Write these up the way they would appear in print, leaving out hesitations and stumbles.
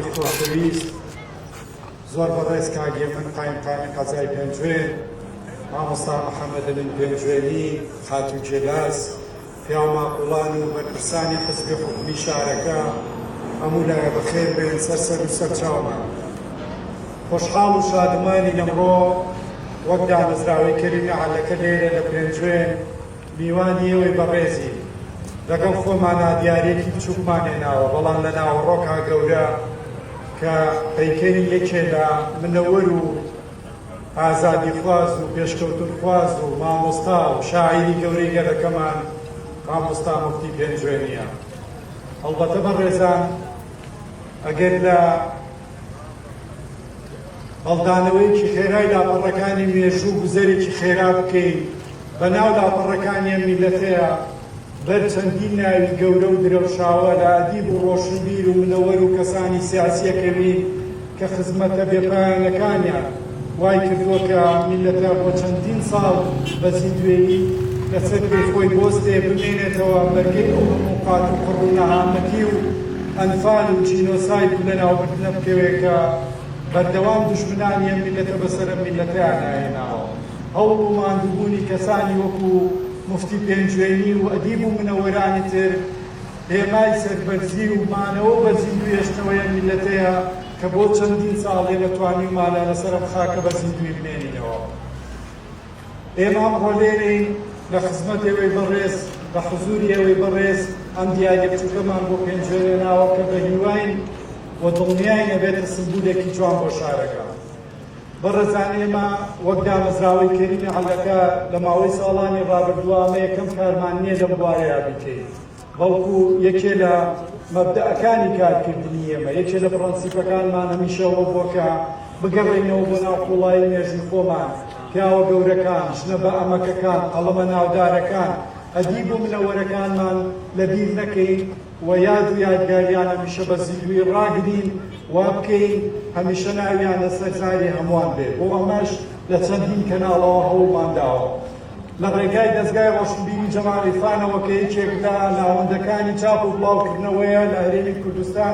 میوانی خۆشەویست زۆر بەڕێز کاگێ من قایمقامی قەزای پێنجوێن مامۆستا محەممەدەمین پێنجوێنی خاتون جێلاس پیاو ماقوڵان و بەرپرسانی حزبی حکومی شارەکە هەموو لایە بەخێر بێن سەر و سەرچاومان خۆشحاڵ و شادمانی لەمڕۆ وەک دامەزراوەی کەریمی عەلەکە لێرە لە پێنجوێن میوانی ئێوەی بەڕێزی لەگەڵ خۆمانە دیارێکی بچووکمان هێناوە بەڵام لە ناوەڕۆکا گەورە کە پەیکەری یەکێ لە منەوەر و ئازادی خواز و پێشکەوتن خواز و مامۆستا و شاعیری گەورەی گەلەکەمان مامۆستا موفتی پێنجوێنیە. هەڵبەتە بەڕێزان ئەگەر لە هەڵدانەوەیەکی خێرای لاپەڕەکانی مێژوو گوزەرێکی خێرا بکەین بەناو لاپەڕەکانی ئەم میلەتەیە بەر چەندین ناوی گەورە و درەوشاوە لە ئەدیب و ڕۆشنبیر و منەوەر و کەسانی سیاسیەکەوی کە خزمەتە بێپایانەکانیان وای کردووە کە میلەتە بۆ چەندین ساڵ بە زیندوێنی لەسەر پێخۆی بۆستێ بمێنێتەوە بەرگەی ئەو هەمووقات و قڕ و نەهامەتی و ئەنفال و جینۆساید لەناوبردنە بکەوێت کە بەردەوام دوژمنانی ئەم میلەتە بەسەر ئەم میلەتەیان ناهێناوە. هەوڵ و ماندووبوونی کەسانی وەکو مفتی پێنجوێنی و ئەدیب و منەوەرانی تر هێمای سەربەرزی و مانەوە بەرزیندوو هێشتنەوەی ئەم میلەتەیە کە بۆ چەندین ساڵێ دەتوانیمانە لەسەر ئەم خاکە بەرزیندووی بمێنینەوە. ئێمە ئەمڕۆ لێرەین لە خزمەت ئێوەی بەڕێز لە حوزوری ئێوەی بەڕێز ئەم دیارە بچووکەمان بۆ پێنجوێنێناوە کە بە هیواین و دڵنیاین ئەبێتە سمبولێکی جوان بۆ شارەکە. بەڕێزان ئێمە وەک دامەزراوەی کەریمی عەلەکە لە ماوەی ساڵانی ڕابردووە ئەمە یەکەم کارمان نییە لەم بوارەیە بکەین، بەڵکو یەکێ لە مەبدەئەکانی کارکردنی ئێمە یەکێ لە پرەنسیپەکانمان هەمیشەوە بووە کە بگەڕێینەوە بۆ ناو قوڵایی مێژووی خۆمان، پیاوە گەورەکان، ژنە بە ئەمەکەکان، قەڵەمە ناودارەکان، ئەدیب و منەوەرەکانمان لەبیر نەکەین و یاد و یادگاریان هەمیشە بە زیندوی ڕاگرین وا بکەین هەمیشە ناویان لەسەر زاری هەمووان بێت. بۆ ئەمەش لە چەندین کەناڵەوە هەوڵمانداوە لە ڕێگای دەستگای ڕۆشنبیری جەماعەتیفانەوە کە یەکێک لە ناوەندەکانی چاپ و بڵاوکردنەوەیە لە هەرێمی کوردستان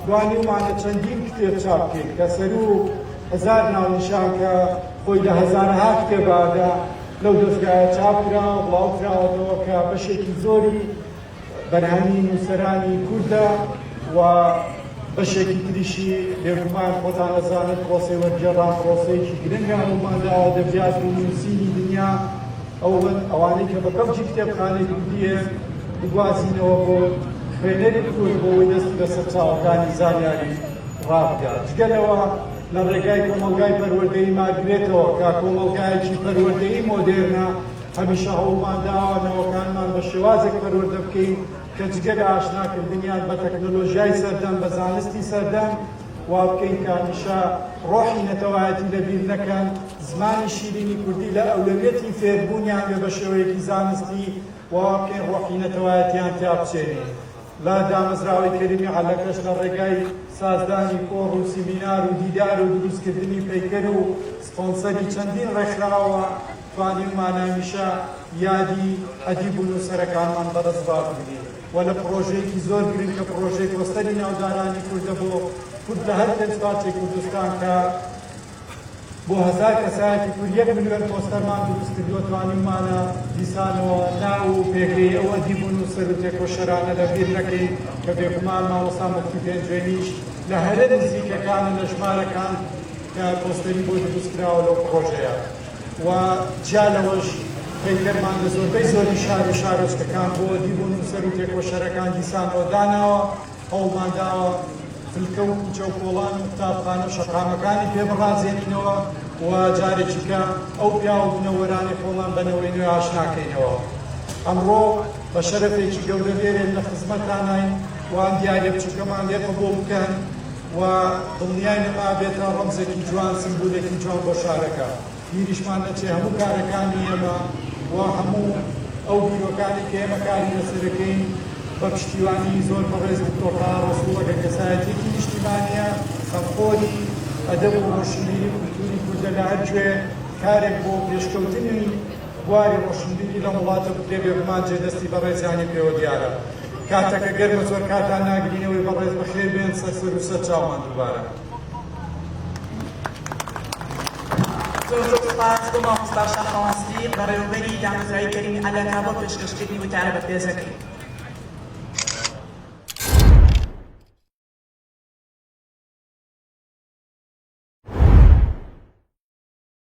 دوانیومانە چەندین کتێب چاپ بکەین کە سەر و هەزار ناونیشان کە خۆی لە هەزارەها کتێبادا لەو دەستگایە چاپ کراوە بڵاوکراوەتەوە کە بەشێکی زۆری بەرهەمی نووسەرانی کوردە و بەشێکی تریشی لێگومان خۆتان دەزانێت پرۆسەی وەرگێڕان پرۆسەیەکی گرنگە هەموومانداوە دەبیات و نووسینی دنیا ئەوانەی کە بە کەوچی کتێبخانەی کوردیە بگوازینەوە بۆ خوێنەری کورد بۆ ئەوەی دەستی بەسەر چاوەکانی زانیاری ڕابگات. جگەلەوە لە ڕێگای کۆمەلگای پەروەردەیی ماگرێتەوە کە کۆمەلگایەکی پەروەردەیی مۆدێرنە هەمیشە هەوڵمانداوە نەوەکانمان بە شێوازێک پەروەردە بکەین کە جگەرە ئاشناکردنیان بە تەکنۆلۆژیای سەردەم بە زانستی سەردەم وا بکەین کە هەمیشە ڕۆحی نەتەوایەتی لەبیر نەکەن، زمانی شیرینی کوردی لە ئەولەویەتی فێربوونیان بێ بە شێوەیەکی زانستی وا بکەین ڕۆحی نەتەوایەتیان تیا بچێنین. لە دامەزراوەی کەریمی عەلەکەش لە ڕێگای سازدانی کۆڕ و سیمینار و دیدار و دروستکردنی پەیکەر و سپۆنسەری چەندین ڕێکخراوە توانیمان هەمیشە یادی ئەدیب و نووسەرەکانمان بەدەستبا بگرین و لە پرۆژەیەکی زۆر گرنگ کە پرۆژەی کۆستەری ناودارانی کوردە بۆ کورد لە هەر پێنجپارچەی کوردستان کە بۆ هەزار کەسایەتی کورد 1 ملیۆن پۆستەرمان دروست کردووە توانیمانە دیسانەوە ناو و پێگەی ئەو ئەدیب و نووسەر و تێکۆشەرانە لەبیر نەکەین کە بێگومان مامۆستا موفتی پێنجوێنیش لە هەرە نزیکەکانە لە ژمارەکان کە پۆستەری بۆ دروستکراوە لەو پرۆژەیە و جا لەوەش پەیکەرمان لە زۆربەی زۆری شار و شارۆچکەکان بۆ ئەدیب و نووسەر و تێکۆشەرەکان دیسانەوە داناوە هەوڵمانداوە فلکە و کوچە و کۆڵان و قوتابخانە و شەقامەکانی پێ بڕازێنینەوە و جارێکی کە ئەو پیا و بنەوەرانی خۆڵان بەنەوەی نوێ ئاشناکەینەوە. ئەمڕۆ بە شەرەفێکی گەورە لێرێن لە خزمەتانین وان دیارە بچووکەمان لێ قبوڵ بکەن و دڵنیای نەما بێتە ڕەمزێکی جوان سمبولێکی جوان بۆ شارەکە. بیریشمان نەچێ هەموو کارەکانی ئێمە و هەموو ئەو بیرۆکانی کە ئێمە کاری لەسەرەکەین بە پشتیوانی زۆر بەڕێز دکتۆر ڕەسوڵەکە کەسایەتێکی نیشتیمانیە خەمخۆری ئەدەب و ڕۆشنبیری و کولتوری کوردە لە هەر کوێ کارێک بۆ پێشکەوتنی بواری ڕۆشنبیری لە وڵاتە بکرێ بێگومان جێدەستی بەڕێزیانی پێوە دیارە. کاتەکە گەرمە زۆر کاتان ناگرینەوەی بەڕێز بەخێر بێن سەر و سەر چاومان دووبارە. زۆر سوپاس بۆ مامۆستا شەقەواستی بەڕێوەبەری دامەزراییکردنی ئەلەکا بۆ پێشکەشکردنی وتارە بە پێزەکەی.